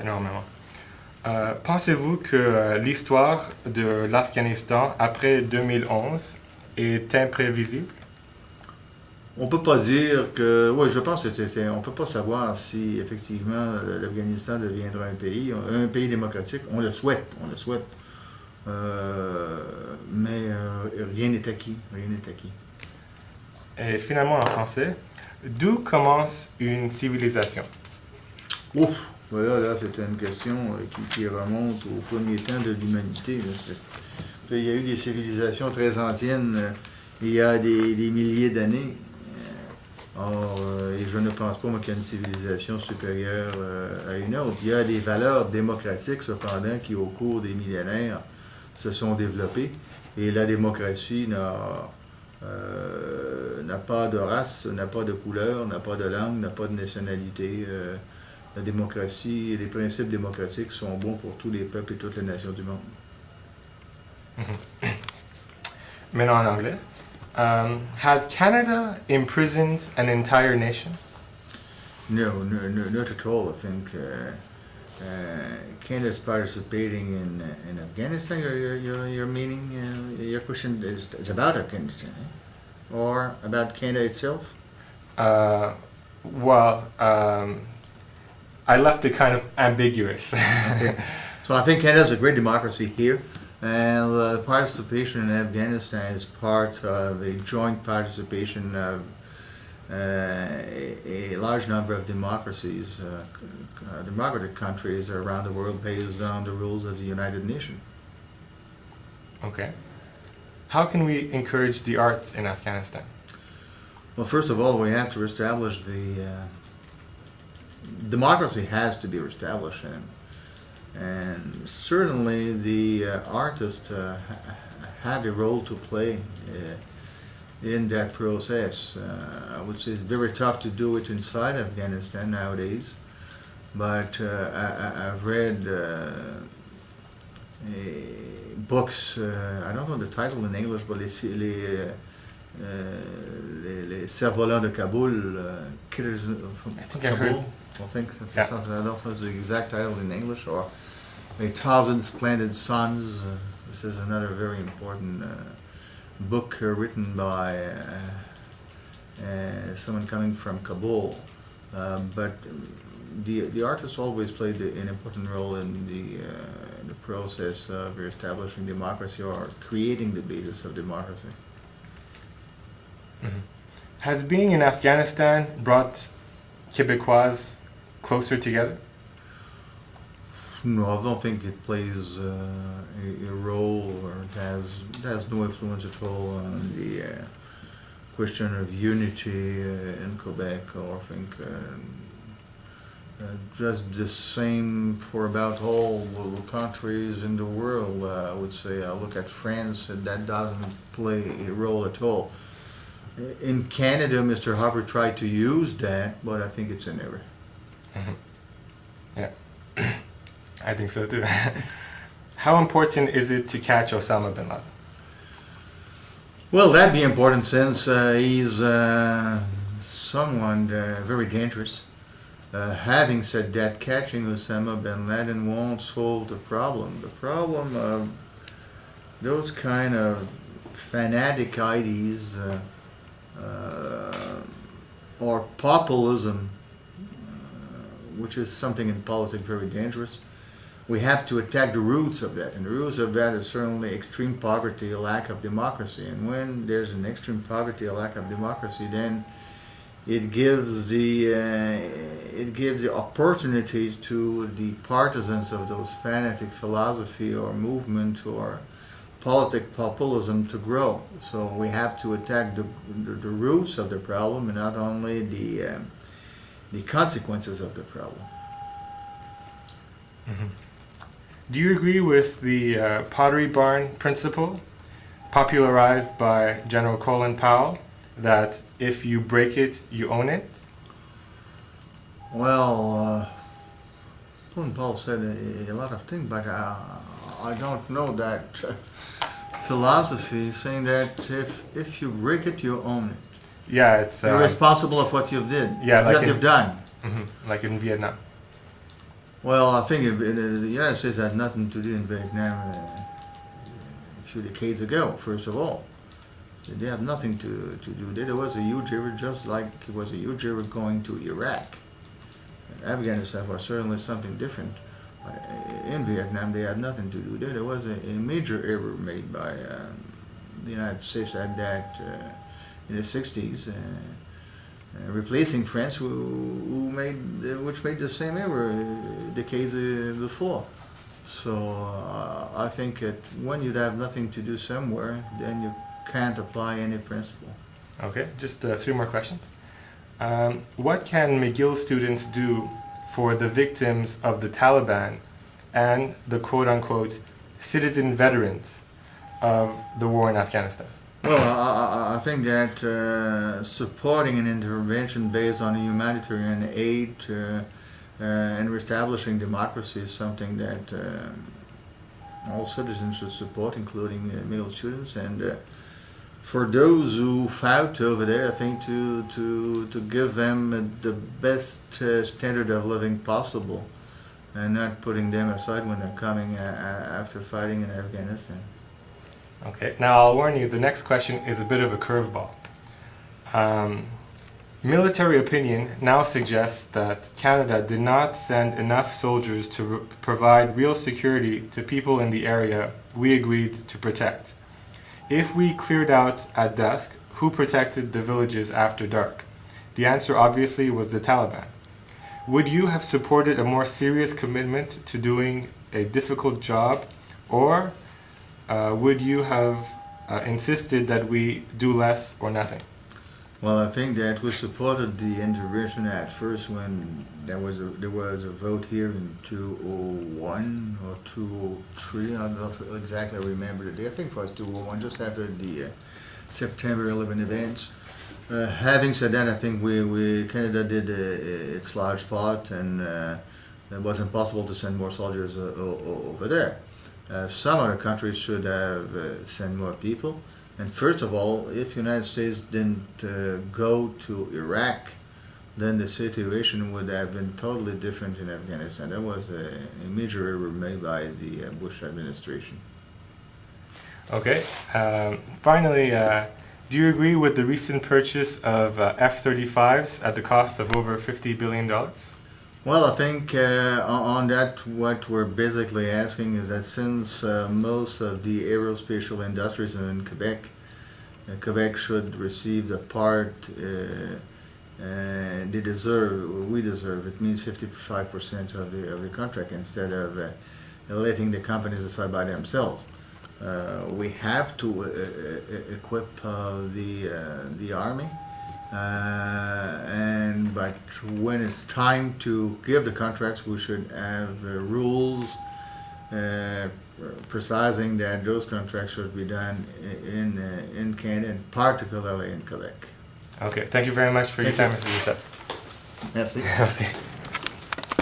énormément. Pensez-vous que l'histoire de l'Afghanistan après 2011 est imprévisible? On peut pas dire que... Oui, je pense que on peut pas savoir si effectivement l'Afghanistan deviendra un pays démocratique. On le souhaite, on le souhaite. Mais rien n'est acquis, rien n'est acquis. Et finalement en français, d'où commence une civilisation? Ouf, voilà, là, c'est une question qui remonte au premier temps de l'humanité. Il y a eu des civilisations très anciennes il y a des milliers d'années. Or, et je ne pense pas qu'il y ait une civilisation supérieure à une autre. Il y a des valeurs démocratiques, cependant, qui, au cours des millénaires, se sont développées. Et la démocratie n'a pas de race, n'a pas de couleur, n'a pas de langue, n'a pas de nationalité. La démocratie et les principes démocratiques sont bons pour tous les peuples et toutes les nations du monde. Maintenant en anglais. Has Canada imprisoned an entire nation? No, not at all. I think Canada is participating in Afghanistan. Your meaning, your question is about Afghanistan, eh? Or about Canada itself? Well, I left it kind of ambiguous. Okay. So I think Canada is a great democracy here. And participation in Afghanistan is part of a joint participation of a large number of democracies, democratic countries around the world based on the rules of the United Nations. Okay. How can we encourage the arts in Afghanistan? Well, first of all, we have to establish democracy has to be established, and certainly the artists have a role to play in that process. I would say it's very tough to do it inside Afghanistan nowadays, but I've read books, I don't know the title in English, but les cerfs-volants de Kabul, Killers of Kabul. I think so. Yeah. I don't know the exact title in English, or A Thousand Splendid Suns. This is another very important book written by someone coming from Kabul. But the artists always played an important role in the process of establishing democracy or creating the basis of democracy. Mm-hmm. Has being in Afghanistan brought Quebecois closer together? No, I don't think it plays a role, or it has no influence at all on the question of unity in Quebec. Or I think just the same for about all the countries in the world. I would say I look at France, and that doesn't play a role at all. In Canada, Mr. Harper tried to use that, but I think it's an error. Mm-hmm. Yeah, I think so too. How important is it to catch Osama bin Laden? Well, that'd be important since he's someone very dangerous. Having said that, catching Osama bin Laden won't solve the problem. The problem of those kind of fanatic ideas or populism, which is something in politics very dangerous. We have to attack the roots of that, and the roots of that is certainly extreme poverty, a lack of democracy. And when there's an extreme poverty, a lack of democracy, then it gives the opportunities to the partisans of those fanatic philosophy or movement or populism to grow. So we have to attack the roots of the problem and not only the consequences of the problem. Mm-hmm. Do you agree with the Pottery Barn principle, popularized by General Colin Powell, that if you break it, you own it? Well, Colin Powell said a lot of things, but I don't know that philosophy saying that if you break it, you own it. Yeah, it's... You're responsible of what you've did. Yeah, what you've done. Mm-hmm, like in Vietnam. Well, I think the United States had nothing to do in Vietnam a few decades ago, first of all. They have nothing to do there. There was a huge effort, just like it was a huge effort going to Iraq. Afghanistan was certainly something different. In Vietnam, they had nothing to do there. There was a major error made by the United States at that in the 60s, replacing France, which made the same error decades before. So I think that when you have nothing to do somewhere, then you can't apply any principle. Okay, just 3 more questions. What can McGill students do for the victims of the Taliban and the quote-unquote citizen veterans of the war in Afghanistan? Well, I think that supporting an intervention based on humanitarian aid and reestablishing democracy is something that all citizens should support, including middle students. And for those who fought over there, I think to give them the best standard of living possible, and not putting them aside when they're coming after fighting in Afghanistan. Okay, now I'll warn you, the next question is a bit of a curveball. Military opinion now suggests that Canada did not send enough soldiers to provide real security to people in the area we agreed to protect. If we cleared out at dusk, who protected the villages after dark? The answer obviously was the Taliban. Would you have supported a more serious commitment to doing a difficult job, or would you have insisted that we do less or nothing? Well, I think that we supported the intervention at first when there was a vote here in 2001 or 2003. I don't exactly remember the date. I think it was 2001, just after the September 11 events. Having said that, I think Canada did its large part, and it wasn't possible to send more soldiers over there. Some other countries should have sent more people. And first of all, if the United States didn't go to Iraq, then the situation would have been totally different in Afghanistan. That was a major error made by the Bush administration. Okay. Finally, do you agree with the recent purchase of F-35s at the cost of over $50 billion? Well, I think on that, what we're basically asking is that since most of the aerospatial industries are in Quebec, Quebec should receive the part we deserve. It means 55% of the contract instead of letting the companies decide by themselves. We have to equip the army. But when it's time to give the contracts, we should have rules precising that those contracts should be done in Canada, and particularly in Quebec. Okay, thank you very much for your time, Mr. Duceppe. Merci. Merci.